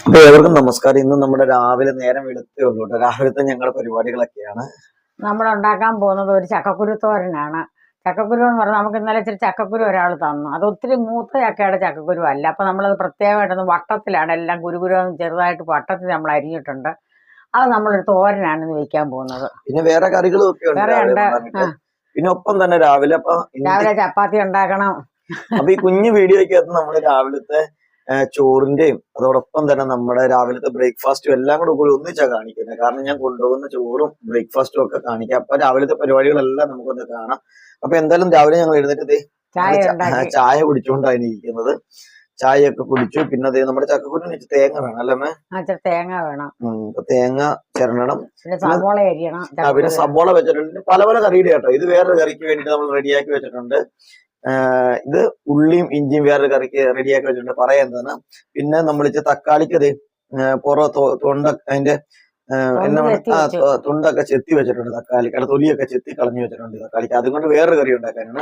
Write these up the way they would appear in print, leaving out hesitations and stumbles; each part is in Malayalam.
അപ്പൊ ഏവർക്കും നമസ്കാരം. ഇന്ന് നമ്മുടെ രാവിലെ നേരം വെളുത്തേ ഉള്ളൂ കേട്ടോ. രാവിലത്തെ ഞങ്ങളുടെ പരിപാടികളൊക്കെയാണ് നമ്മൾ ഉണ്ടാക്കാൻ പോകുന്നത് ഒരു ചക്കക്കുരു തോരനാണ്. ചക്കക്കുരു എന്ന് പറഞ്ഞാൽ നമുക്ക് ഇന്നലെ ഇച്ചിരി ചക്കക്കുരു ഒരാൾ തന്നു. അത് ഒത്തിരി മൂത്ത ചക്കയുടെ ചക്കക്കുരു അല്ല. അപ്പൊ നമ്മളത് പ്രത്യേകമായിട്ടൊന്ന് വട്ടത്തിലാണ് എല്ലാം കുരുകുരു ചെറുതായിട്ട് വട്ടത്തിൽ നമ്മൾ അരിഞ്ഞിട്ടുണ്ട്. അത് നമ്മളൊരു തോരനാണ് ഇന്ന് വെക്കാൻ പോകുന്നത്. പിന്നെ വേറെ കറികളും ഒക്കെ ഉണ്ട്. വേറെ ഉണ്ട്. പിന്നെ ഒപ്പം തന്നെ രാവിലെ രാവിലെ ചപ്പാത്തി ഉണ്ടാക്കണം. അപ്പൊ ഈ കുഞ്ഞു വീഡിയോയ്ക്കകത്ത് നമ്മള് രാവിലത്തെ ചോറിന്റെയും അതോടൊപ്പം തന്നെ നമ്മുടെ രാവിലത്തെ ബ്രേക്ക്ഫാസ്റ്റും എല്ലാം കൂടി ഒന്നിച്ചാ കാണിക്കുന്നത്. കാരണം ഞാൻ കൊണ്ടുപോകുന്ന ചോറും ബ്രേക്ക്ഫാസ്റ്റും ഒക്കെ കാണിക്കാം. അപ്പൊ രാവിലത്തെ പരിപാടികളെല്ലാം നമുക്കൊന്ന് കാണാം. അപ്പൊ എന്തായാലും രാവിലെ ഞങ്ങൾ എഴുന്നേറ്റ് ചായ കുടിച്ചുകൊണ്ടാണ് ഇരിക്കുന്നത്. ചായയൊക്കെ കുടിച്ചു. പിന്നെ അതേ നമ്മുടെ ചക്കക്കുരുന്ന് തേങ്ങ വേണം അല്ലേ? തേങ്ങ വേണം. തേങ്ങ ചിരണ്ടണം. സവോള അരിയണം. പിന്നെ സവോള വെച്ചിട്ടുണ്ട്. പല പല കറിയുടെ കേട്ടോ. ഇത് വേറൊരു കറിക്ക് വേണ്ടിട്ട് നമ്മൾ റെഡിയാക്കി വെച്ചിട്ടുണ്ട്. ഇത് ഉള്ളിയും ഇഞ്ചിയും വേറൊരു കറിക്ക് റെഡിയാക്കി വെച്ചിട്ടുണ്ട്. പറയാൻ പിന്നെ നമ്മൾ തക്കാളിക്ക് അതിന്റെ തൊണ്ടൊക്കെ ചെത്തി വെച്ചിട്ടുണ്ട്. തക്കാളിക്ക് തൊലിയൊക്കെ ചെത്തി കളഞ്ഞു വെച്ചിട്ടുണ്ട് തക്കാളിക്ക്. അതുകൊണ്ട് വേറൊരു കറി ഉണ്ടാക്കാനാണ്.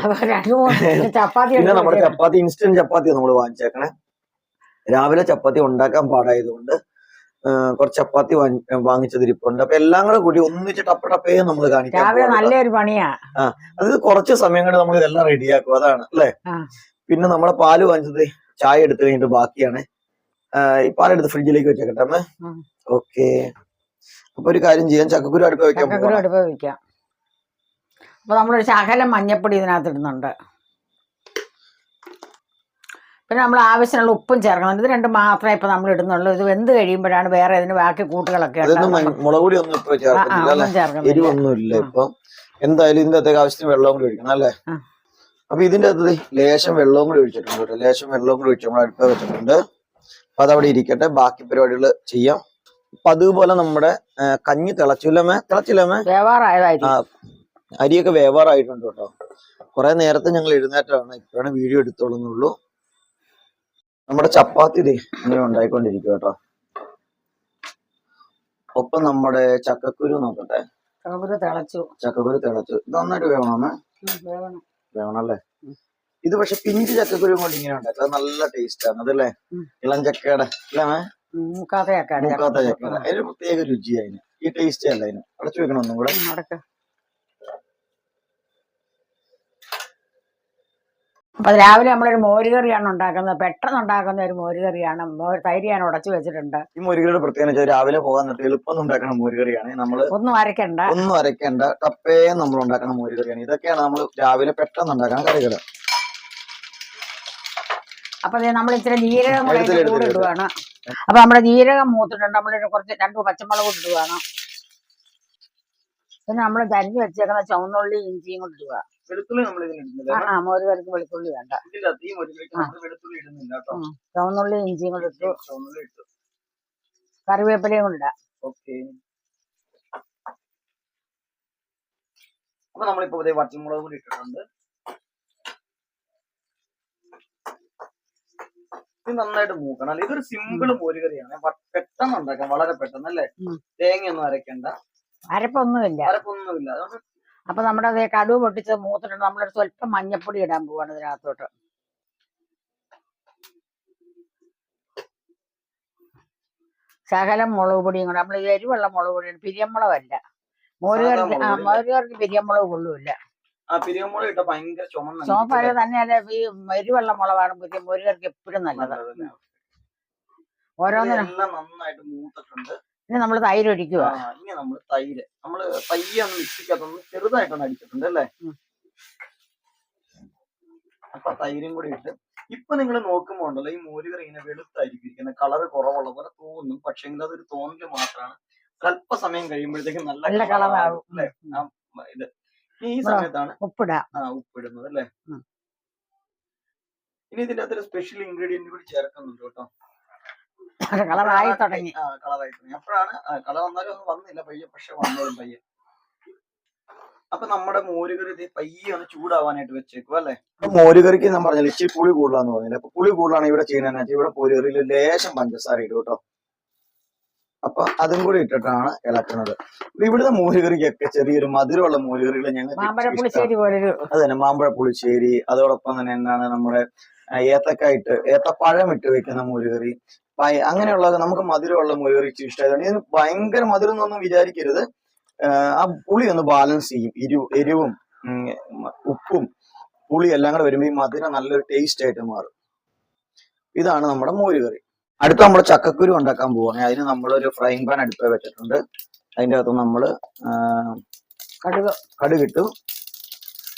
പിന്നെ നമ്മുടെ ചപ്പാത്തി ഇൻസ്റ്റന്റ് ചപ്പാത്തി നമ്മൾ വാങ്ങിച്ചേക്കണേ. രാവിലെ ചപ്പാത്തി ഉണ്ടാക്കാൻ പാടായതുകൊണ്ട് കുറച്ച് ചപ്പാത്തി വാങ്ങിച്ചതിരിപ്പുണ്ട്. അപ്പൊ എല്ലാം കൂടി ഒന്നിച്ച് ടപ്പേ നമ്മൾ കാണിക്കാം. നല്ലൊരു പണിയാ. അത് കുറച്ച് സമയം കൊണ്ട് നമ്മൾ ഇതെല്ലാം റെഡിയാക്കും. അതാണ് അല്ലേ? പിന്നെ നമ്മളെ പാല് വാങ്ങിച്ചത് ചായ എടുത്തു കഴിഞ്ഞിട്ട് ബാക്കിയാണ്. ഈ പാലെടുത്ത് ഫ്രിഡ്ജിലേക്ക് വെച്ചേക്കട്ടെ. ഓക്കെ. അപ്പൊ ഒരു കാര്യം ചെയ്യാം, ചക്കക്കുരു അടുപ്പ് വെക്കാം. അപ്പൊ നമ്മളൊരു ശകലം മഞ്ഞപ്പൊടി ഇതിനകത്ത് ഇടുന്നുണ്ട്. പിന്നെ നമ്മൾ ആവശ്യമുള്ള ഉപ്പും ചേർക്കണം. ഇത് രണ്ടും മാത്രമേ ഇപ്പൊ നമ്മൾ ഇടുന്നുള്ളൂ. ഇത് വെന്ത് കഴിയുമ്പോഴാണ് വേറെ ഇതിന് ബാക്കി കൂട്ടുകളൊക്കെ മുളക് പൊടി ഒന്നും ഇപ്പൊ ചേർക്കുന്നില്ല, എരിവൊന്നുമില്ല ഇപ്പൊ. എന്തായാലും ഇതിന്റെ അകത്തേക്ക് ആവശ്യത്തിന് വെള്ളവും കൂടി ഒഴിക്കണം അല്ലേ? അപ്പൊ ഇതിന്റെ അകത്ത് ലേശം വെള്ളവും കൂടി ഒഴിച്ചിട്ടുണ്ട് കേട്ടോ. ലേശം വെള്ളവും കൂടി ഒഴിച്ച് നമ്മൾ അടുപ്പ് വെച്ചിട്ടുണ്ട്. അപ്പൊ അതവിടെ ഇരിക്കട്ടെ, ബാക്കി പരിപാടികൾ ചെയ്യാം. അപ്പൊ അതുപോലെ നമ്മുടെ കഞ്ഞി തിളച്ചില്ലമ്മേ? അരിയൊക്കെ വേവാറായിട്ടുണ്ട് കേട്ടോ. കുറെ നേരത്തെ ഞങ്ങൾ എഴുന്നേറ്റാണ്, ഇപ്പോഴാണ് വീഡിയോ എടുത്തോളുന്നുള്ളൂ. നമ്മുടെ ചപ്പാത്തി ഇങ്ങനെ ഉണ്ടായിക്കൊണ്ടിരിക്കും കേട്ടോ. ഒപ്പം നമ്മുടെ ചക്കക്കുരു നോക്കട്ടെ. ചക്കക്കുരു തിളച്ചു. ഇത് നന്നായിട്ട് വേവണമേ? വേണമല്ലേ? ഇത് പക്ഷെ പിഞ്ച് ചക്കക്കുരു കൊണ്ട് ഇങ്ങനെ ഉണ്ടാക്കുക നല്ല ടേസ്റ്റ് ആണ് അതല്ലേ? ഇളം ചക്കയുടെ അല്ലേ? മൂക്കാത്ത ചക്കയുടെ അതിന് പ്രത്യേക രുചി. അതിന് ഈ ടേസ്റ്റ് അല്ല. അതിന് അടച്ചു വെക്കണം ഒന്നും കൂടെ. അപ്പൊ രാവിലെ നമ്മളൊരു മോരുകറിയാണ് ഉണ്ടാക്കുന്നത്. പെട്ടെന്ന് ഉണ്ടാക്കുന്ന ഒരു മോരുകറിയാണ്. തൈര് ഞാൻ ഉടച്ചു വെച്ചിട്ടുണ്ട്. ഈ മോരുകറിയുടെ പ്രത്യേകത രാവിലെ പോകാൻ നിർത്തി എളുപ്പം ഉണ്ടാക്കുന്ന മോരുകറിയാണ്. നമ്മൾ ഒന്നും അരക്കണ്ട ടപ്പേ നമ്മൾ ഉണ്ടാക്കുന്ന മോരുകറിയാണ്. ഇതൊക്കെയാണ് നമ്മൾ രാവിലെ പെട്ടെന്ന് ഉണ്ടാക്കുന്ന കറികൾ. അപ്പൊ നമ്മൾ ഇച്ചിരി ജീരകം കൂടെ ഇടുവാണ്. അപ്പൊ നമ്മുടെ ജീരകം മൂത്തിട്ടുണ്ട്. നമ്മൾ കുറച്ച് 2 പച്ചമുളക് ഇടുവാണ്. പിന്നെ നമ്മൾ തരിഞ്ഞു വെച്ചേക്കുന്ന ചുവന്നുള്ളി ഇഞ്ചിയും കൊണ്ട് ഇടുക. മോരുകറിക്ക് വെളുത്തുള്ളി വേണ്ട. ചുവന്നുള്ളി ഇഞ്ചിയും കൂടെ ഇട്ടു. കറിവേപ്പിലയും കൂടെ ഇടാം. അപ്പൊ നമ്മളിപ്പോ പച്ചമുളക് കൂടി ഇട്ടിട്ടുണ്ട്. ഇത് നന്നായിട്ട് മൂക്കണം. ഇതൊരു സിമ്പിൾ മോരുകറിയാണ്. പെട്ടെന്ന് ഉണ്ടാക്കാം, വളരെ പെട്ടെന്ന് അല്ലേ? തേങ്ങയൊന്നും അരക്കണ്ട, അരപ്പൊന്നുമില്ല. അതുകൊണ്ട് അപ്പൊ നമ്മുടെ കടുവ് പൊട്ടിച്ച് മൂത്തിട്ടുണ്ട്. നമ്മളൊരു സ്വല്പം മഞ്ഞപ്പൊടി ഇടാൻ പോവാണ് ഇതിനകത്തോട്ട്. ശകലം മുളക് പൊടിയും കൂടെ. നമ്മൾ എരിവുള്ള മുളക് പൊടിയാണ്, പിരിയമുളകല്ല. മോരുകറിക്ക് പിരിയമുളക് കൊള്ളൂല്ല. ചുമപ്പായ തന്നെയല്ല, ഈ എരിവുള്ള മുളകാണ് മോരുകറിക്ക് എപ്പോഴും നല്ലത്. ഓരോന്നിനും നന്നായിട്ട് മൂത്തിട്ടുണ്ട്. ഇനി നമ്മൾ തൈര് ഒഴിക്കുക. ഇനി നമ്മൾ പയ്യെ ഒന്ന് മിക്സിക്കകത്തൊന്ന് ചെറുതായിട്ടൊന്ന് അടിച്ചിട്ടുണ്ട് അല്ലേ? അപ്പൊ തൈരും കൂടി ഇട്ട് ഇപ്പൊ നിങ്ങൾ നോക്കുമ്പോ ഉണ്ടല്ലോ, ഈ മോരുകറി ഇങ്ങനെ വെളുത്തായിരിക്കും ഇരിക്കുന്നത്. കളറ് കുറവുള്ള പോലെ തോന്നും, പക്ഷെ അതൊരു തോന്നല് മാത്രമാണ്. അല്പസമയം കഴിയുമ്പോഴത്തേക്കും നല്ല കളറാകും അല്ലേ? ഇത് ഈ സമയത്താണ് ഉപ്പിടുന്നത് അല്ലേ? ഇനി ഇതിന്റെ അകത്തൊരു സ്പെഷ്യൽ ഇൻഗ്രീഡിയന്റ് കൂടി ചേർക്കുന്നുണ്ട് കേട്ടോ. കളറായി തുടങ്ങി. അപ്പോഴാണ് കളർ വന്നാലും ഒന്നും വന്നില്ല പയ്യെ, പക്ഷെ വന്നോളും പയ്യെ. അപ്പൊ നമ്മുടെ മോരുകറി പയ്യെ ഒന്ന് ചൂടാവാനായിട്ട് വെച്ചേക്കും അല്ലെ? മോരുകറിക്ക് ഞാൻ പറഞ്ഞില്ല ഇച്ചിരി പുളി കൂടുതലാന്ന് പറഞ്ഞില്ല. അപ്പൊ പുളി കൂടുതലാണ് ഇവിടെ ചെയ്യുന്നത്. ഇവിടെ മോരുകറിയിൽ ലേശം പഞ്ചസാര ഇടും കേട്ടോ. അപ്പൊ അതും കൂടി ഇട്ടിട്ടാണ് ഇളക്കുന്നത്. ഇവിടുത്തെ മോരുകറിക്കൊക്കെ ചെറിയൊരു മധുരമുള്ള മോരുകറികൾ ഞങ്ങൾക്ക് അത് തന്നെ, മാമ്പഴ പുളിശ്ശേരി. അതോടൊപ്പം തന്നെ എന്താണ് നമ്മുടെ ഏത്തപ്പഴം ഇട്ട് വെക്കുന്ന മോരുകറി. അങ്ങനെയുള്ള നമുക്ക് മധുരമുള്ള മോരുകറി ഇഷ്ടമായതാണ്. ഇതിന് ഭയങ്കര മധുരം എന്നൊന്നും വിചാരിക്കരുത്. ആ പുളി ഒന്ന് ബാലൻസ് ചെയ്യും. എരിവും ഉപ്പും പുളി എല്ലാം കൂടെ വരുമ്പോൾ ഈ മധുരം നല്ലൊരു ടേസ്റ്റ് ആയിട്ട് മാറും. ഇതാണ് നമ്മുടെ മോരുകറി. അടുത്ത നമ്മൾ ചക്കക്കുരു ഉണ്ടാക്കാൻ പോവാണ്. അതിന് നമ്മളൊരു ഫ്രൈങ് പാൻ അടുപ്പ് വെച്ചിട്ടുണ്ട്. അതിൻ്റെ അകത്ത് നമ്മൾ കടുകിട്ടു.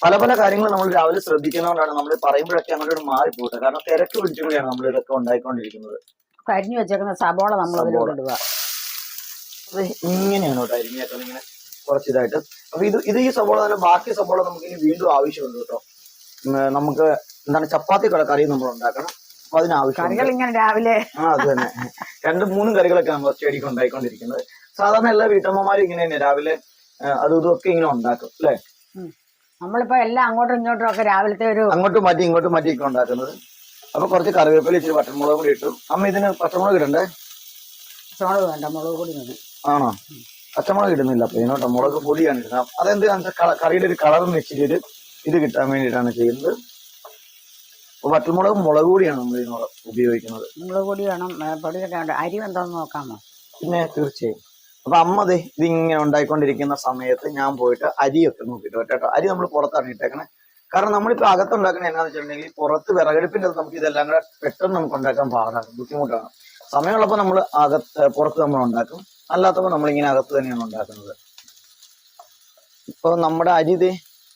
പല പല കാര്യങ്ങൾ നമ്മൾ രാവിലെ ശ്രദ്ധിക്കുന്നതുകൊണ്ടാണ് നമ്മൾ പറയുമ്പോഴൊക്കെ അങ്ങോട്ട് മാറിപ്പോട്ടെ. കാരണം തിരക്ക് പിടിച്ചുകൂടിയാണ് നമ്മൾ ഇതൊക്കെ ഉണ്ടായിക്കൊണ്ടിരിക്കുന്നത്. കരിഞ്ഞു വെച്ചേക്കുന്ന സബോള നമ്മൾ ഇടുക. അത് ഇങ്ങനെയാണ് കേട്ടോ അരിഞ്ഞേക്കുന്നത്, ഇങ്ങനെ കുറച്ചിതായിട്ട്. അപ്പൊ ഇത് ഈ സബോള തന്നെ ബാക്കി സബോള നമുക്ക് ഇനി വീണ്ടും ആവശ്യമുണ്ട് കേട്ടോ. നമുക്ക് എന്താണ് ചപ്പാത്തി കറി നമ്മൾ ഉണ്ടാക്കണം. അപ്പൊ അതിനാവശ്യം ഇങ്ങനെ രാവിലെ അത് തന്നെ 2-3 കറികളൊക്കെ നമ്മൾ ഒറ്റയടിക്ക് ഉണ്ടായിക്കൊണ്ടിരിക്കുന്നത്. സാധാരണ എല്ലാ വീട്ടമ്മമാരും ഇങ്ങനെ തന്നെ രാവിലെ അതും ഇതൊക്കെ ഇങ്ങനെ ഉണ്ടാക്കും അല്ലെ. നമ്മളിപ്പോ എല്ലാം അങ്ങോട്ടും ഇങ്ങോട്ടും ഒക്കെ രാവിലത്തെ ഒരു അങ്ങോട്ടും മാറ്റി ഇങ്ങോട്ടും മാറ്റിയൊക്കെ ഉണ്ടാക്കുന്നത്. അപ്പൊ കുറച്ച് കറിവേപ്പില ഇച്ചിരി പച്ചമുളക് കൂടി ഇട്ടു. അമ്മ ഇതിന് പച്ചമുളക് ഇടണ്ടേ? പച്ചമുളക് വേണ്ട, മുളക് പൊടി മതി. ആണോ? പച്ചമുളക് ഇടുന്നില്ല അപ്പൊ ഇതിനോട്ടോ, മുളക് പൊടിയാണ് ഇടുന്നത്. അതെന്താ കറിയുടെ ഒരു കളറും വെച്ചിട്ട് ഇത് കിട്ടാൻ വേണ്ടിയിട്ടാണ് ചെയ്യുന്നത്. അപ്പൊ പച്ചമുളകും മുളക് പൊടിയാണ് നമ്മൾ ഇതിനോട് ഉപയോഗിക്കുന്നത്. മുളക് പൊടി വേണം, പൊടിയൊക്കെ ഉണ്ട്. അരി എന്താന്ന് നോക്കാമോ? പിന്നെ തീർച്ചയായും. അപ്പൊ അമ്മ ഇതിങ്ങനെ ഉണ്ടായിക്കൊണ്ടിരിക്കുന്ന സമയത്ത് ഞാൻ പോയിട്ട് അരിയൊക്കെ നോക്കിയിട്ട് കേട്ടോ. അരി നമ്മൾ പുറത്താണ് ഇട്ടേക്കണേ. കാരണം നമ്മളിപ്പോ അകത്തുണ്ടാക്കണ എന്നാന്ന് വെച്ചിട്ടുണ്ടെങ്കിൽ പുറത്ത് വിറകടുപ്പിന്റെ നമുക്ക് ഇതെല്ലാം കൂടെ പെട്ടെന്ന് നമുക്ക് ഉണ്ടാക്കാൻ പാടാണ്, ബുദ്ധിമുട്ടാണ്. സമയമുള്ളപ്പോൾ നമ്മൾ പുറത്ത് നമ്മൾ ഉണ്ടാക്കും, അല്ലാത്തപ്പോൾ നമ്മളിങ്ങനെ അകത്ത് തന്നെയാണ് ഉണ്ടാക്കുന്നത്. ഇപ്പൊ നമ്മുടെ അരി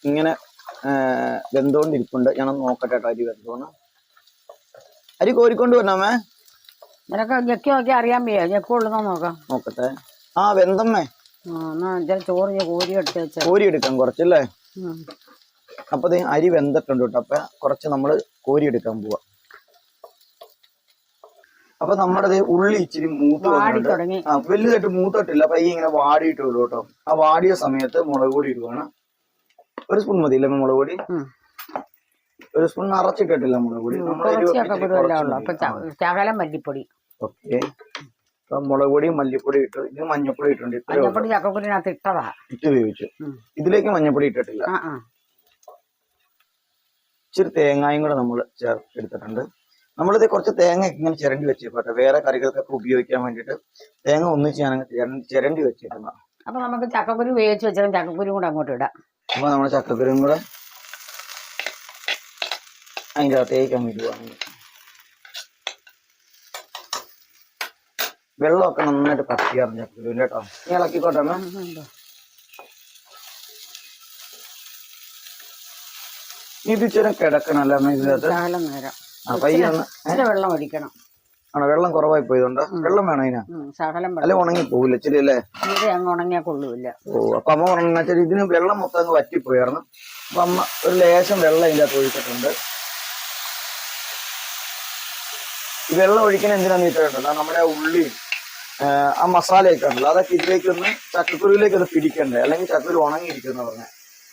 ഇങ്ങനെ വെന്തുകൊണ്ടിരിപ്പുണ്ട്. ഞാനൊന്ന് നോക്കട്ടെ കേട്ടോ അരി വെന്തോന്ന്. അരി കോരിക്കൊണ്ട് വരണമേ. നിനക്ക് ഞെക്കി നോക്കി അറിയാൻ വയ്യ, ഞെക്കുള്ളൂ നോക്കാം. നോക്കട്ടെ. ആ വെന്തമ്മേ. ചോറ് കോരി എടുത്ത് കോരി എടുക്കാം കുറച്ചല്ലേ. അപ്പൊ അരി വെന്തിട്ടുണ്ട് കേട്ടോ. അപ്പൊ കുറച്ച് നമ്മള് കോരി എടുക്കാൻ പോവാ. അപ്പൊ നമ്മുടെ ഉള്ളി ഇച്ചിരി മൂത്ത് വന്നിട്ടുണ്ട്. വലുതായിട്ട് മൂത്തിട്ടില്ല, അപ്പൊ ഇങ്ങനെ വാടിയിട്ടുള്ളൂ കേട്ടോ. ആ വാടിയ സമയത്ത് മുളക് പൊടി ഇടുവാണ്. 1 സ്പൂൺ മതി അല്ലേ മുളക് പൊടി? 1 സ്പൂൺ നിറച്ചിട്ടിട്ടില്ല മുളക് പൊടി. ശകലം മല്ലിപ്പൊടി. ഓക്കെ. മുളക് പൊടിയും മല്ലിപ്പൊടി ഇട്ടു. ഇത് മഞ്ഞപ്പൊടി ഇട്ടുണ്ട്. ചക്കക്കുരിനകത്ത് ഇട്ടതാ, ഇട്ട് വേവിച്ചു. ഇതിലേക്ക് മഞ്ഞപ്പൊടി ഇട്ടിട്ടില്ല. ഇച്ചിരി തേങ്ങായും കൂടെ നമ്മൾ എടുത്തിട്ടുണ്ട്. നമ്മളിത് കുറച്ച് തേങ്ങ ഇങ്ങനെ ചിരണ്ടി വെച്ചേക്കോട്ടെ, വേറെ കറികൾക്കൊക്കെ ഉപയോഗിക്കാൻ വേണ്ടിട്ട് തേങ്ങ ഒന്നിച്ച് ഞാൻ ചിരണ്ടി വെച്ചേക്കുന്ന. അപ്പൊ നമുക്ക് ചക്കക്കുരു വേവിച്ച് വെച്ചാൽ ചക്കക്കുരു കൂടെ അങ്ങോട്ട് ഇടാം. അപ്പൊ നമ്മൾ ചക്കക്കുരും കൂടെ അതിൻ്റെ അകത്തേക്ക് അങ്ങ് ഇടുവാണ്. വെള്ളമൊക്കെ നന്നായിട്ട് പറ്റിയാറും ചക്കക്കുരു കേട്ടോ. നീ ഇളക്കിക്കോട്ടെ. ഇത് ഇച്ചിരി കിടക്കണല്ലേ വെള്ളം ഒഴിക്കണം. ആണോ? വെള്ളം കുറവായി പോയതുകൊണ്ട് വെള്ളം വേണം അതിനാ? അല്ലെ ഉണങ്ങി പോവില്ല ഇച്ചിരി അല്ലേ? ഉണങ്ങിയാ കൊള്ളൂല്ല. ഓ, അപ്പൊ അമ്മ പറഞ്ഞാൽ ഇതിന് വെള്ളം മൊത്തം അങ്ങ് വറ്റിപ്പോയായിരുന്നു. അപ്പൊ അമ്മ ഒരു ലേശം വെള്ളം ഇതിൻ്റെ അകത്ത് ഒഴിച്ചിട്ടുണ്ട്. ഈ വെള്ളം ഒഴിക്കുന്ന എന്തിനാന്ന് വെച്ചിട്ടുണ്ടല്ലോ, നമ്മുടെ ഉള്ളിയും ആ മസാലയൊക്കെ ഉണ്ടല്ലോ അതൊക്കെ ഇതിലേക്കൊന്ന് ചക്കക്കുരുവിലേക്ക് അത് പിടിക്കണ്ടേ, അല്ലെങ്കിൽ ചക്കക്കുരു ഉണങ്ങിയിരിക്കുന്ന പറഞ്ഞ.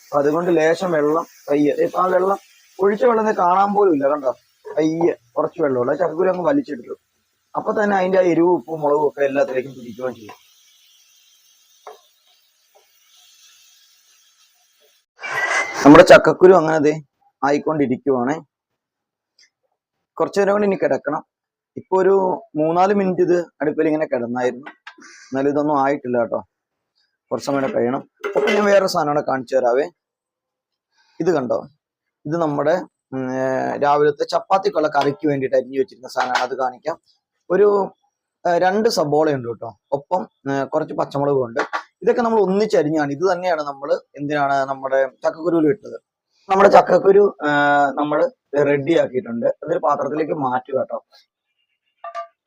അപ്പൊ അതുകൊണ്ട് ലേശം വെള്ളം പയ്യെ, ഇപ്പൊ ആ വെള്ളം ഒഴിച്ച വെള്ളം കാണാൻ പോലും ഇല്ല കണ്ടോ. പയ്യെ കുറച്ച് വെള്ളമുള്ള ചക്കക്കുരു അങ്ങ് വലിച്ചെടുത്തു. അപ്പൊ തന്നെ അതിന്റെ ആ എരിവും ഉപ്പും മുളകും ഒക്കെ എല്ലാത്തിലേക്കും പിടിക്കുകയും ചെയ്യും. നമ്മുടെ ചക്കക്കുരു അങ്ങനെ ആയിക്കൊണ്ടിരിക്കുവാണ്. കുറച്ചു നേരം കൊണ്ട് ഇനി കിടക്കണം. ഇപ്പൊ ഒരു 3-4 മിനിറ്റ് ഇത് അടുപ്പിൽ ഇങ്ങനെ കിടന്നായിരുന്നു. എന്നാലും ഇതൊന്നും ആയിട്ടില്ല കേട്ടോ, കുറച്ച് സമയം കഴിയണം. അപ്പൊ ഞാൻ വേറെ സാധനം കൂടെ കാണിച്ചു തരാവേ. ഇത് കണ്ടോ, ഇത് നമ്മുടെ രാവിലത്തെ ചപ്പാത്തിക്കുള്ള കറിക്ക് വേണ്ടിയിട്ട് അരിഞ്ഞു വെച്ചിരുന്ന സാധനമാണ്. അത് കാണിക്കാം. ഒരു 2 സബോള ഉണ്ട് കേട്ടോ, ഒപ്പം കുറച്ച് പച്ചമുളകും ഉണ്ട്. ഇതൊക്കെ നമ്മൾ ഒന്നിച്ചരിഞ്ഞാണ്. ഇത് തന്നെയാണ് നമ്മൾ എന്തിനാണ് നമ്മുടെ ചക്കക്കുരുവിൽ ഇട്ടത്. നമ്മുടെ ചക്കക്കുരു നമ്മൾ റെഡി ആക്കിയിട്ടുണ്ട്. അതൊരു പാത്രത്തിലേക്ക് മാറ്റുക കേട്ടോ.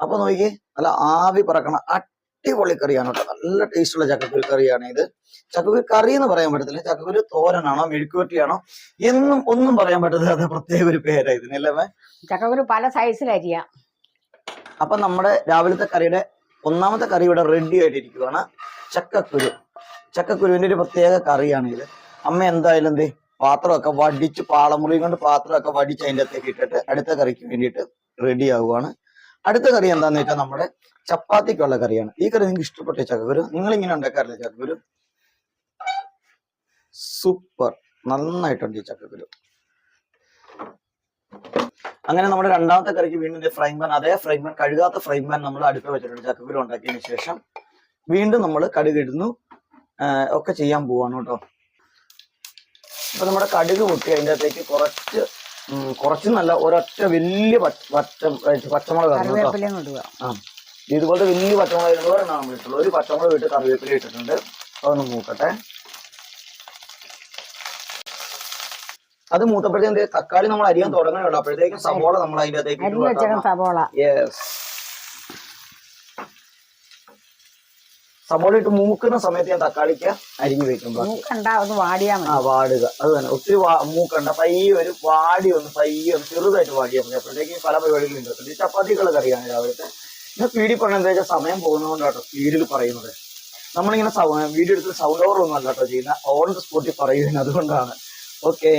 അപ്പൊ നോക്കി, നല്ല ആവി പറക്കണ അടിപൊളി കറിയാണ് കേട്ടോ. നല്ല ടേസ്റ്റുള്ള ചക്കക്കുരു കറിയാണ് ഇത്. ചക്കക്കുരു കറി എന്ന് പറയാൻ പറ്റത്തില്ല. ചക്കക്കുരു തോരനാണോ മെഴുക്കുവരട്ടിയാണോ എന്നും ഒന്നും പറയാൻ പറ്റത്തില്ല. അത് പ്രത്യേക ഒരു പേരാ ഇതിനല്ലേ. ചക്കക്കുരു പല സൈസിലരിയാം. അപ്പൊ നമ്മുടെ രാവിലത്തെ കറിയുടെ 1ാമത്തെ കറി ഇവിടെ റെഡി ആയിട്ടിരിക്കുവാണ്. ചക്കക്കുരുവിന്റെ ഒരു പ്രത്യേക കറിയാണ് ഇത്. അമ്മ എന്തായാലും പാത്രമൊക്കെ വടിച്ച്, പാളമുറി കൊണ്ട് പാത്രമൊക്കെ വടിച്ച് അതിൻ്റെ അകത്തേക്ക് ഇട്ടിട്ട് അടുത്ത കറിക്ക് വേണ്ടിയിട്ട് റെഡി ആവുകയാണ്. അടുത്ത കറി എന്താന്ന് വെച്ചാൽ നമ്മുടെ ചപ്പാത്തിക്കുള്ള കറിയാണ്. ഈ കറി നിങ്ങൾക്ക് ഇഷ്ടപ്പെട്ട ചക്കക്കുരു നിങ്ങൾ ഇങ്ങനെ ഉണ്ടാക്കാറില്ല? ചക്കക്കുരു സൂപ്പർ, നന്നായിട്ടുണ്ട് ഈ ചക്കക്കുരു. അങ്ങനെ നമ്മുടെ രണ്ടാമത്തെ കറിക്ക് വീണ്ടും ഫ്രൈ പാൻ, അതേ ഫ്രൈ പാൻ, കഴുകാത്ത ഫ്രൈ പാൻ നമ്മൾ അടുപ്പ് വെച്ചിട്ടുണ്ട്. ചക്കക്കുരു ഉണ്ടാക്കിയതിന് ശേഷം വീണ്ടും നമ്മൾ കടുക് ഇടുന്നു, ഒക്കെ ചെയ്യാൻ പോവാണ് കേട്ടോ. അപ്പൊ നമ്മുടെ കടുക് പൊട്ടി അതിൻ്റെ അകത്തേക്ക് കുറച്ച് നല്ല ഒരൊറ്റ വലിയ പച്ചമുളക് ഇടണം കേട്ടോ. ആ, ഇതുപോലത്തെ വലിയ പച്ചമുളക് ഒരെണ്ണം നമ്മൾ ഇട്ടുള്ളൂ. ഒരു പച്ചമുളക് ഇട്ട് കറിവേപ്പില ഇട്ടിട്ടുണ്ട്. അതൊന്ന് മൂക്കട്ടെ. അത് മൂത്തപ്പോഴത്തേക്ക് തക്കാളി നമ്മൾ അരിയാൻ തുടങ്ങുന്നുള്ളൂ. അപ്പോഴത്തേക്കും സവോള നമ്മൾ അതിന്റെ അകത്തേക്ക് സവോള ഇട്ട് മൂക്കുന്ന സമയത്ത് ഞാൻ തക്കാളിക്ക് അരിഞ്ഞു വെക്കും. വാടുക അത് തന്നെ, ഒത്തിരി മൂക്കണ്ട, പയ്യെ ഒരു പയ്യെ ചെറുതായിട്ട് വാടിയാൽ മതി. അപ്പോഴത്തേക്ക് പല പരിപാടികളും ഉണ്ട്. ചപ്പാത്തിക്കുള്ള കറിയാണ് രാവിലത്തെ. പിന്നെ സ്പീഡിൽ പറഞ്ഞ എന്താ വെച്ചാൽ സമയം പോകുന്നതുകൊണ്ടാട്ടോ സ്പീഡിൽ പറയുന്നത്. നമ്മളിങ്ങനെ വീഡിയോ എടുത്ത് സൗണ്ട് ഓവർ ഒന്നും അല്ല കേട്ടോ ചെയ്യുന്ന, ഓൺ ദ സ്പോട്ടിൽ പറയുന്നത്, അതുകൊണ്ടാണ്. ഓക്കെ,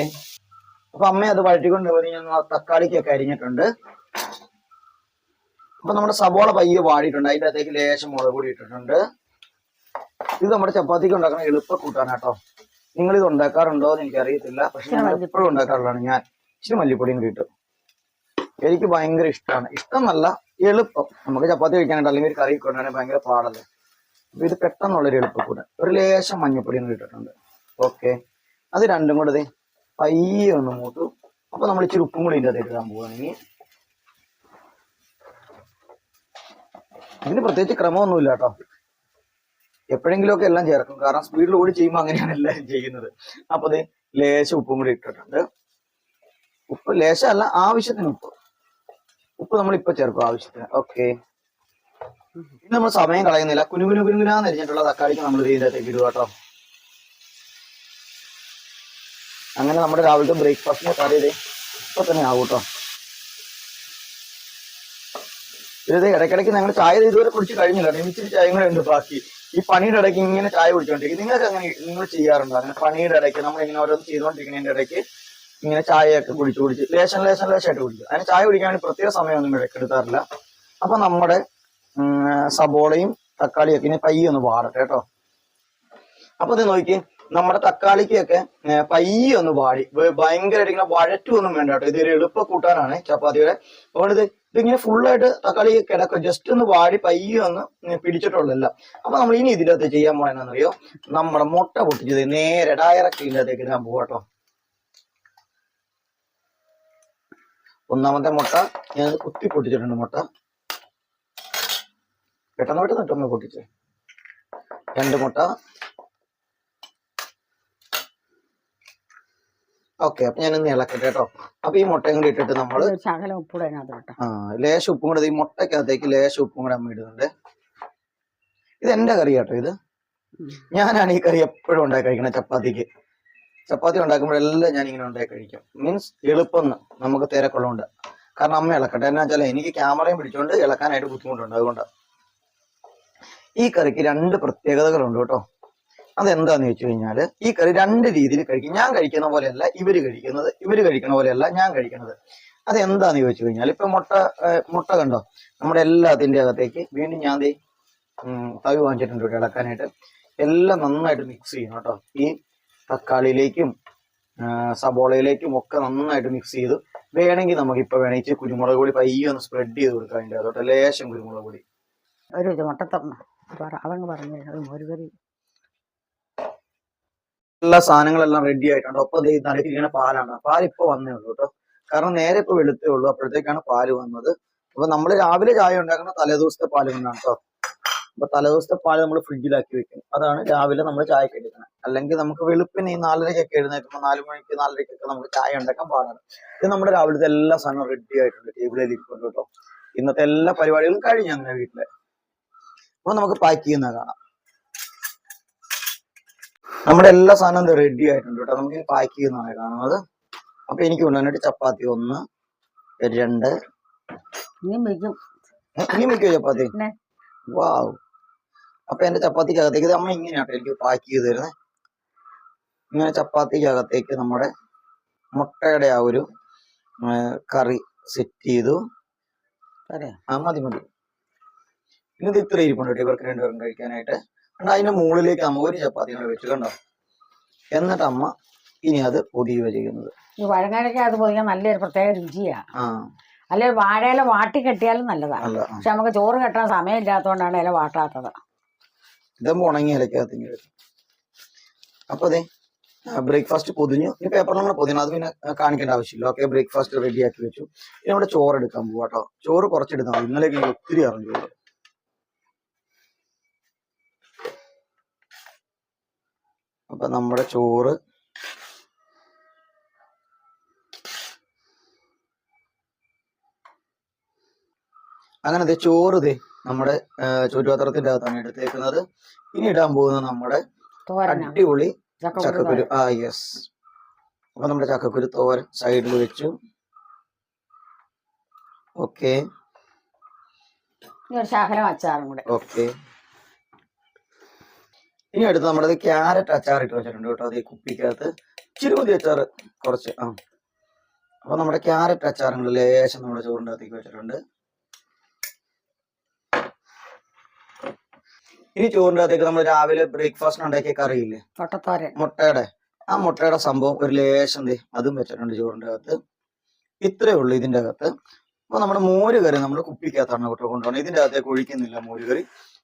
അപ്പൊ അമ്മ അത് വഴറ്റിക്കൊണ്ട് പോയി. ഞാൻ തക്കാളിക്കൊക്കെ അരിഞ്ഞിട്ടുണ്ട്. അപ്പൊ നമ്മുടെ സവോള പയ്യെ വാടിയിട്ടുണ്ട്. അതിന്റെ അകത്തേക്ക് ലേശം മുളക് പൊടി ഇട്ടിട്ടുണ്ട്. ഇത് നമ്മുടെ ചപ്പാത്തിക്ക് ഉണ്ടാക്കുന്ന എളുപ്പ കൂട്ടാണ് കേട്ടോ. നിങ്ങൾ ഇത് ഉണ്ടാക്കാറുണ്ടോ എന്ന് എനിക്കറിയത്തില്ല, പക്ഷെ ഞാൻ എപ്പോഴും ഉണ്ടാക്കാറുള്ളതാണ്. ഞാൻ ഇച്ചിരി മല്ലിപ്പൊടിയും കൂടി ഇട്ടു. എനിക്ക് ഭയങ്കര ഇഷ്ടമാണ്. ഇഷ്ടം നല്ല എളുപ്പം. നമുക്ക് ചപ്പാത്തി കഴിക്കാനായിട്ട് അല്ലെങ്കിൽ ഒരു കറി കൊണ്ടാണെങ്കിൽ ഭയങ്കര പാടല്ലേ. അപ്പൊ ഇത് പെട്ടെന്നുള്ളൊരു എളുപ്പക്കൂടെ. ഒരു ലേശം മഞ്ഞപ്പൊടിയും കൂടി ഇട്ടിട്ടുണ്ട്. ഓക്കെ, അത് രണ്ടും കൂടെ പയ്യെ ഒന്ന് മൂത്തു. അപ്പൊ നമ്മൾ ഇച്ചിരി ഉപ്പും കൂടി ഇതിൻ്റെ അകത്തേക്ക് ഇടാൻ പോവുകയാണെങ്കിൽ, ഇതിന് പ്രത്യേകിച്ച് ക്രമമൊന്നുമില്ല കേട്ടോ. എപ്പോഴെങ്കിലും ഒക്കെ എല്ലാം ചേർക്കും, കാരണം സ്പീഡിൽ ഓടി ചെയ്യുമ്പോൾ അങ്ങനെയാണ് എല്ലാവരും ചെയ്യുന്നത്. അപ്പൊ അത് ലേശം ഉപ്പും കൂടി ഇട്ടിട്ടുണ്ട്. ഉപ്പ് ലേശമല്ല, ആവശ്യത്തിന് ഉപ്പ് നമ്മൾ ഇപ്പൊ ചേർക്കും ആവശ്യത്തിന്. ഓക്കെ, ഇനി നമ്മൾ സമയം കളയുന്നില്ല. കുനുകുനാന്ന് അരിഞ്ഞിട്ടുള്ള തക്കാളിക്ക് നമ്മൾ ഇതിൻ്റെ അകത്തേക്ക് ഇടുക കേട്ടോ. അങ്ങനെ നമ്മുടെ രാവിലത്തെ ബ്രേക്ക്ഫാസ്റ്റിന് കറി ഇപ്പൊ തന്നെ ആവും കേട്ടോ. ഇത് ഇടയ്ക്കിടയ്ക്ക് ഞങ്ങൾ ചായ ഇതുവരെ കുടിച്ച് കഴിഞ്ഞില്ല. ഇച്ചിരി ചായ കൂടെ ഉണ്ട് ബാക്കി. ഈ പണിയുടെ ഇടയ്ക്ക് ഇങ്ങനെ ചായ കുടിച്ചോണ്ടിരിക്കും. നിങ്ങൾക്ക് അങ്ങനെ നിങ്ങൾ ചെയ്യാറുണ്ടോ? അങ്ങനെ പണിയുടെ ഇടയ്ക്ക് നമ്മൾ ഇങ്ങനെ ഓരോന്ന് ചെയ്തുകൊണ്ടിരിക്കുന്നതിന്റെ ഇടയ്ക്ക് ഇങ്ങനെ ചായയൊക്കെ കുടിച്ച് ലേശമായിട്ട് കുടിക്കും. അതിന് ചായ കുടിക്കാൻ വേണ്ടി പ്രത്യേക സമയമൊന്നും ഇടയ്ക്കെടുക്കാറില്ല. അപ്പൊ നമ്മുടെ സബോളയും തക്കാളിയൊക്കെ ഇനി പയ്യെ ഒന്ന് വാടട്ടെ കേട്ടോ. അപ്പൊ ഇത് നോക്കി, നമ്മുടെ തക്കാളിക്കൊക്കെ പയ്യെ ഒന്ന് വാടി, ഭയങ്കരമായിട്ട് ഇങ്ങനെ വഴറ്റൊന്നും വേണ്ട കേട്ടോ. ഇതൊരു എളുപ്പ കൂട്ടാനാണ് ചപ്പാത്തിയുടെ. അതുകൊണ്ട് ഇതിങ്ങനെ ഫുള്ളായിട്ട് തക്കാളി കിടക്കും, ജസ്റ്റ് ഒന്ന് വാടി പയ്യെ ഒന്ന് പിടിച്ചിട്ടുള്ളല്ല. അപ്പൊ നമ്മൾ ഇനി ഇതിനകത്ത് ചെയ്യാൻ പോയെന്നറിയോ, നമ്മുടെ മുട്ട പൊട്ടിച്ചത് നേരെ ഡയറക്റ്റ് ഇതിനകത്തേക്ക് ഇടാൻ പോവാട്ടോ. ഒന്നാമത്തെ മുട്ട ഞാൻ കുത്തി പൊട്ടിച്ചിട്ടുണ്ട്. മുട്ട പെട്ടെന്ന് പൊട്ടിച്ച്. രണ്ട് മുട്ട. ഓക്കെ, അപ്പൊ ഞാനൊന്ന് ഇളക്കട്ടെ കേട്ടോ. അപ്പൊ ഈ മുട്ടയും കൂടി ഇട്ടിട്ട് നമ്മള് ലേശം ഉപ്പും കൂടെ, ഈ മുട്ടക്കകത്തേക്ക് ലേശം ഉപ്പും കൂടെ അമ്മ ഇടുന്നുണ്ട്. ഇത് എന്റെ കറി കേട്ടോ. ഇത് ഞാനാണ് ഈ കറി എപ്പോഴും ഉണ്ടാക്കി കഴിക്കണം. ചപ്പാത്തി ഉണ്ടാക്കുമ്പോഴെല്ലാം ഞാൻ ഇങ്ങനെ ഉണ്ടാക്കി കഴിക്കും. മീൻസ് എളുപ്പം നമുക്ക് തിരക്കുള്ളതുകൊണ്ട്. കാരണം അമ്മ ഇളക്കട്ടെ. എന്നാ വെച്ചാൽ എനിക്ക് ക്യാമറയും പിടിച്ചുകൊണ്ട് ഇളക്കാനായിട്ട് ബുദ്ധിമുട്ടുണ്ട്. അതുകൊണ്ട് ഈ കറിക്ക് രണ്ട് പ്രത്യേകതകളുണ്ട് കേട്ടോ. അതെന്താന്ന് വെച്ച് കഴിഞ്ഞാല്, ഈ കറി രണ്ട് രീതിയിൽ കഴിക്കും. ഞാൻ കഴിക്കുന്ന പോലെയല്ല ഇവര് കഴിക്കുന്നത്, ഇവര് കഴിക്കുന്ന പോലെയല്ല ഞാൻ കഴിക്കുന്നത്. അതെന്താന്ന് ചോദിച്ചു കഴിഞ്ഞാൽ, ഇപ്പൊ മുട്ട കണ്ടോ, നമ്മുടെ എല്ലാത്തിന്റെ അകത്തേക്ക് വീണ്ടും ഞാൻ തവി വാങ്ങിച്ചിട്ടുണ്ട് ഇവിടെ ഇളക്കാനായിട്ട്. എല്ലാം നന്നായിട്ട് മിക്സ് ചെയ്യണം കേട്ടോ. ഈ തക്കാളിയിലേക്കും സബോളയിലേക്കും ഒക്കെ നന്നായിട്ട് മിക്സ് ചെയ്തു. വേണമെങ്കിൽ നമുക്ക് ഇപ്പൊ വേണമെങ്കിൽ കുരുമുളക് പൊടി പയ്യെ ഒന്ന് സ്പ്രെഡ് ചെയ്ത് കൊടുക്കാം. അതിൻ്റെ അതോട്ട് ലേശം കുരുമുളക് പൊടി. എല്ലാ സാധനങ്ങളെല്ലാം റെഡി ആയിട്ടുണ്ട്. ഒപ്പം നടുക്കിരിക്കുന്ന പാലാണ്. പാൽ ഇപ്പൊ വന്നേ ഉള്ളൂ കേട്ടോ. കാരണം നേരെ ഇപ്പൊ വെളുത്തേ ഉള്ളൂ, അപ്പോഴത്തേക്കാണ് പാല് വന്നത്. അപ്പൊ നമ്മൾ രാവിലെ ചായ ഉണ്ടാക്കുന്ന തലേദിവസത്തെ പാല് കൊണ്ടാണ് കേട്ടോ. അപ്പൊ തലേദിവസത്തെ പാല് നമ്മൾ ഫ്രിഡ്ജിലാക്കി വെക്കും. അതാണ് രാവിലെ നമ്മൾ ചായക്ക് എടുക്കുന്നത്. അല്ലെങ്കിൽ നമുക്ക് വെളുപ്പിന് ഈ 4:30 എഴുന്നേൽക്കുമ്പോൾ 4 മണിക്ക് 4:30 നമുക്ക് ചായ ഉണ്ടാക്കാൻ പാടാണ്. ഇത് നമ്മുടെ രാവിലത്തെ എല്ലാ സാധനവും റെഡി ആയിട്ടുണ്ട്, ടേബിളിൽ ഇരിക്കുന്നുണ്ട് കേട്ടോ. ഇന്നത്തെ എല്ലാ പരിപാടികളും കഴിഞ്ഞു അങ്ങനെ വീട്ടില്. അപ്പൊ നമുക്ക് പാക്ക് ചെയ്യുന്ന കാണാം. നമ്മുടെ എല്ലാ സാധനവും റെഡി ആയിട്ടുണ്ട് കേട്ടോ. നമുക്ക് പാക്ക് ചെയ്യുന്നതാണ് കാണുന്നത്. അപ്പൊ എനിക്ക് കൊണ്ടുവന്നിട്ട് ചപ്പാത്തി 1, 2. ഇനി വെക്കോ ചപ്പാത്തി? വാവ്. അപ്പൊ എന്റെ ചപ്പാത്തിക്കകത്തേക്ക് ഇത് അമ്മ ഇങ്ങനെയാട്ടോ എനിക്ക് പാക്ക് ചെയ്ത് തരുന്നത്. ഇങ്ങനെ ചപ്പാത്തിക്കകത്തേക്ക് നമ്മുടെ മുട്ടയുടെ ആ ഒരു കറി സെറ്റ് ചെയ്തു. മതി. ഇത് ഇത്ര ഇരിപ്പുണ്ട് കേട്ടോ ഇവർക്ക് രണ്ടുപേരും കഴിക്കാനായിട്ട്. അതിന്റെ മുകളിലേക്ക് അമ്മ ഒരു ചപ്പാത്തി കൂടെ വെച്ചു കണ്ടോ. എന്നിട്ട് അമ്മ ഇനി അത് പൊതിയുക ചെയ്യുന്നത്. ഈ വഴുങ്ങനൊക്കെ അത് പൊതിയാൻ നല്ലൊരു പ്രത്യേക രുചിയാണ്. ആ അല്ലെ വാഴയില വാട്ടി കെട്ടിയാലും നല്ലതാണ്. അല്ല പക്ഷെ നമുക്ക് ചോറ് കെട്ടാൻ സമയമില്ലാത്തതുകൊണ്ടാണ് ഇല വാട്ടാത്തത്. ഇതാകുമ്പോൾ ഉണങ്ങിയ ഇലക്കകത്ത് ഇങ്ങനെ വരും. അപ്പൊ അതെ ബ്രേക്ക്ഫാസ്റ്റ് പൊതിഞ്ഞു. ഇനി പേപ്പറിൽ നമ്മൾ പൊതിഞ്ഞു, അത് പിന്നെ കാണിക്കേണ്ട ആവശ്യമില്ല. ഓക്കെ, ബ്രേക്ക്ഫാസ്റ്റ് റെഡി ആക്കി വെച്ചു. ഇനി നമ്മുടെ ചോറ് എടുക്കാൻ പോവാ കേട്ടോ. ചോറ് കുറച്ചെടുത്താൽ മതി. ഇന്നലെ ഒത്തിരി അറിഞ്ഞു ചോറ്. അപ്പൊ നമ്മുടെ ചോറ് അങ്ങനെ ചോറ് നമ്മുടെ ചോറ്റുപാത്രത്തിന്റെ അകത്താണ് എടുത്തേക്കുന്നത്. ഇനി ഇടാൻ പോകുന്നത് നമ്മുടെ അടിപൊളി ചക്കക്കുരു. യെസ്. അപ്പൊ നമ്മുടെ ചക്കക്കുരു തോരൻ സൈഡിൽ വെച്ചു. ഓക്കെ, ശകലം അച്ചാറും കൂടെ. ഓക്കെ. ഇനി അടുത്ത് നമ്മുടെ ക്യാരറ്റ് അച്ചാർ ഇട്ട് വെച്ചിട്ടുണ്ട് കേട്ടോ. അതേ കുപ്പിക്കകത്ത് ഇച്ചിരി മതി അച്ചാറ്, കുറച്ച്. അപ്പൊ നമ്മുടെ ക്യാരറ്റ് അച്ചാറുകൾ ലേശം നമ്മുടെ ചോറിന്റെ അകത്തേക്ക് വെച്ചിട്ടുണ്ട്. ഇനി ചോറിന്റെ അകത്തേക്ക് നമ്മൾ രാവിലെ ബ്രേക്ക്ഫാസ്റ്റിന് ഉണ്ടാക്കിയ കറിയില്ലേ, മുട്ടയുടെ സംഭവം ഒരു ലേശം അതും വെച്ചിട്ടുണ്ട് ചോറിന്റെ അകത്ത്. ഇത്രയേ ഉള്ളൂ ഇതിന്റെ അകത്ത്. അപ്പൊ നമ്മുടെ മോര് കറി നമ്മുടെ കുപ്പിക്കകത്താണ് കേട്ടോ കൊണ്ടുപോകണം. ഇതിന്റെ അകത്തേക്ക് ഒഴിക്കുന്നില്ല മോര് കറി.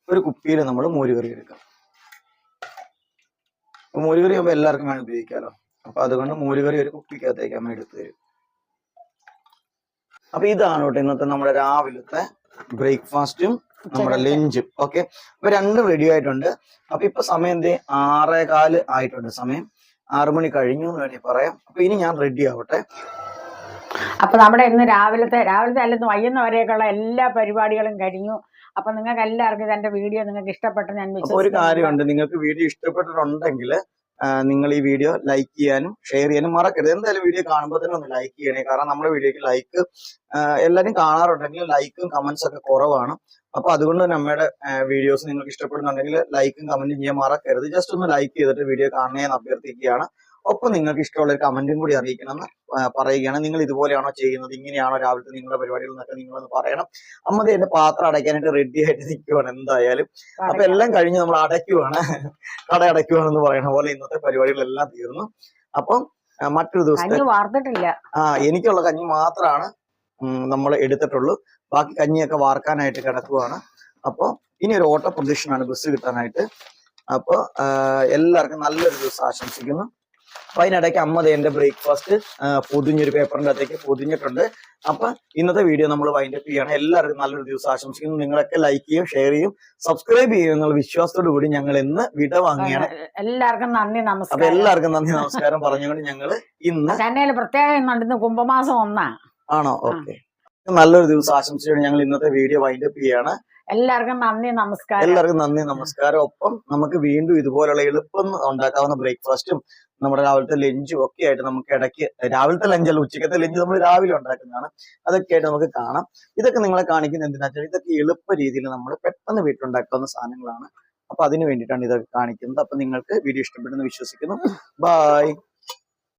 ഒരു കുപ്പിയിൽ നമ്മൾ മോര് കറി എടുക്കാം. മോര് കറി ആകുമ്പോൾ എല്ലാവർക്കും വേണം ഉപയോഗിക്കാമല്ലോ. അപ്പൊ അതുകൊണ്ട് മോര് കറി ഒരു കുപ്പിക്കകത്തേക്ക് അമ്മ എടുത്തു തരും. അപ്പൊ ഇതാണ് കേട്ടോ ഇന്നത്തെ നമ്മുടെ രാവിലത്തെ ബ്രേക്ക്ഫാസ്റ്റും നമ്മുടെ ലഞ്ചും. ഓക്കെ, അപ്പൊ രണ്ടും റെഡി ആയിട്ടുണ്ട്. അപ്പൊ ഇപ്പൊ സമയം 6:15 ആയിട്ടുണ്ട്. സമയം 6 മണി കഴിഞ്ഞു എന്ന് വേണമെങ്കിൽ പറയാം. അപ്പൊ ഇനി ഞാൻ റെഡി ആവട്ടെ. അപ്പൊ നമ്മുടെ ഇന്ന് രാവിലത്തെ അല്ലെന്ന് വൈകുന്നവരെയൊക്കെയുള്ള എല്ലാ പരിപാടികളും കഴിഞ്ഞു. അപ്പൊ നിങ്ങൾക്ക് എല്ലാവർക്കും ഇതെന്റെ വീഡിയോ നിങ്ങൾക്ക് ഇഷ്ടപ്പെട്ടെന്ന് ഞാൻ വിശ്വസിക്കുന്നു. ഒരു കാര്യമുണ്ട്, നിങ്ങൾക്ക് വീഡിയോ ഇഷ്ടപ്പെട്ടിട്ടുണ്ടെങ്കിൽ നിങ്ങൾ ഈ വീഡിയോ ലൈക്ക് ചെയ്യാനും ഷെയർ ചെയ്യാനും മറക്കരുത്. എന്തായാലും വീഡിയോ കാണുമ്പോൾ തന്നെ ഒന്ന് ലൈക്ക് ചെയ്യണേ. കാരണം നമ്മുടെ വീഡിയോക്ക് ലൈക്ക് എല്ലാവരും കാണാറുണ്ടെങ്കിൽ ലൈക്കും കമന്റ്സ് ഒക്കെ കുറവാണ്. അപ്പൊ അതുകൊണ്ട് തന്നെ നമ്മുടെ വീഡിയോസ് നിങ്ങൾക്ക് ഇഷ്ടപ്പെടുന്നുണ്ടെങ്കിൽ ലൈക്കും കമന്റും ചെയ്യാൻ മറക്കരുത്. ജസ്റ്റ് ഒന്ന് ലൈക്ക് ചെയ്തിട്ട് വീഡിയോ കാണണേന്ന് അഭ്യർത്ഥിക്കുകയാണ്. ഒപ്പം നിങ്ങൾക്ക് ഇഷ്ടമുള്ള ഒരു കമന്റും കൂടി അറിയിക്കണമെന്ന് പറയുകയാണ്. നിങ്ങൾ ഇതുപോലെയാണോ ചെയ്യുന്നത്, ഇങ്ങനെയാണോ രാവിലത്തെ നിങ്ങളുടെ പരിപാടികൾ എന്നൊക്കെ നിങ്ങളൊന്ന് പറയണം. അമ്മത് എന്റെ പാത്രം അടയ്ക്കാനായിട്ട് റെഡി ആയിട്ട് നിൽക്കുവാണ് എന്തായാലും. അപ്പൊ എല്ലാം കഴിഞ്ഞ് നമ്മൾ അടയ്ക്കുവാണ്, കട അടയ്ക്കുവാണെന്ന് പറയുന്ന പോലെ ഇന്നത്തെ പരിപാടികളെല്ലാം തീർന്നു. അപ്പം മറ്റൊരു ദിവസത്തെ എനിക്കുള്ള കഞ്ഞി മാത്രമാണ് നമ്മൾ എടുത്തിട്ടുള്ളൂ. ബാക്കി കഞ്ഞിയൊക്കെ വാർക്കാനായിട്ട് കിടക്കുവാണ്. അപ്പൊ ഇനി ഒരു ഓട്ട പ്രദക്ഷിണാണ് ബസ് കിട്ടാനായിട്ട്. അപ്പൊ എല്ലാവർക്കും നല്ലൊരു ദിവസം ആശംസിക്കുന്നു. അപ്പൊ അതിനിടയ്ക്ക് അമ്മ എന്റെ ബ്രേക്ക്ഫാസ്റ്റ് പൊതിഞ്ഞൊരു പേപ്പറിന്റെ അകത്തേക്ക് പൊതിഞ്ഞിട്ടുണ്ട്. അപ്പൊ ഇന്നത്തെ വീഡിയോ നമ്മൾ വൈൻഡപ്പ് ചെയ്യാണ്. എല്ലാവർക്കും നല്ലൊരു ദിവസം ആശംസിക്കുന്നു. നിങ്ങളൊക്കെ ലൈക്ക് ചെയ്യും, ഷെയർ ചെയ്യും, സബ്സ്ക്രൈബ് ചെയ്യും എന്നുള്ള വിശ്വാസത്തോടു കൂടി ഞങ്ങൾ ഇന്ന് വിട വാങ്ങിയാണ്. എല്ലാവർക്കും നന്ദി, നമസ്കാരം. അപ്പൊ എല്ലാവർക്കും നന്ദി നമസ്കാരം പറഞ്ഞുകൊണ്ട് ഞങ്ങൾ ഇന്ന് പ്രത്യേകം കുംഭമാസം 1 ആണോ? ഓക്കെ, നല്ലൊരു ദിവസം ആശംസിച്ചുകൊണ്ട് ഞങ്ങൾ ഇന്നത്തെ വീഡിയോ വൈൻഡപ്പ് ചെയ്യാണ്. എല്ലാവർക്കും നന്ദി, നമസ്കാരം. എല്ലാവർക്കും നന്ദി, നമസ്കാരം. ഒപ്പം നമുക്ക് വീണ്ടും ഇതുപോലുള്ള എളുപ്പം ഉണ്ടാക്കാവുന്ന ബ്രേക്ക്ഫാസ്റ്റും നമ്മുടെ രാവിലത്തെ ലഞ്ചും ഒക്കെ ആയിട്ട് നമുക്ക് ഇടയ്ക്ക്, രാവിലത്തെ ലഞ്ചല്ല ഉച്ചക്കത്തെ ലഞ്ച് നമ്മൾ രാവിലെ ഉണ്ടാക്കുന്നതാണ്, അതൊക്കെ ആയിട്ട് നമുക്ക് കാണാം. ഇതൊക്കെ നിങ്ങളെ കാണിക്കുന്നത് എന്തിനാ വെച്ചാൽ ഇതൊക്കെ എളുപ്പ രീതിയിൽ നമ്മൾ പെട്ടെന്ന് വീട്ടിലുണ്ടാക്കാവുന്ന സാധനങ്ങളാണ്. അപ്പൊ അതിന് വേണ്ടിയിട്ടാണ് ഇതൊക്കെ കാണിക്കുന്നത്. അപ്പൊ നിങ്ങൾക്ക് വീഡിയോ ഇഷ്ടപ്പെട്ടെന്ന് വിശ്വസിക്കുന്നു. ബൈ.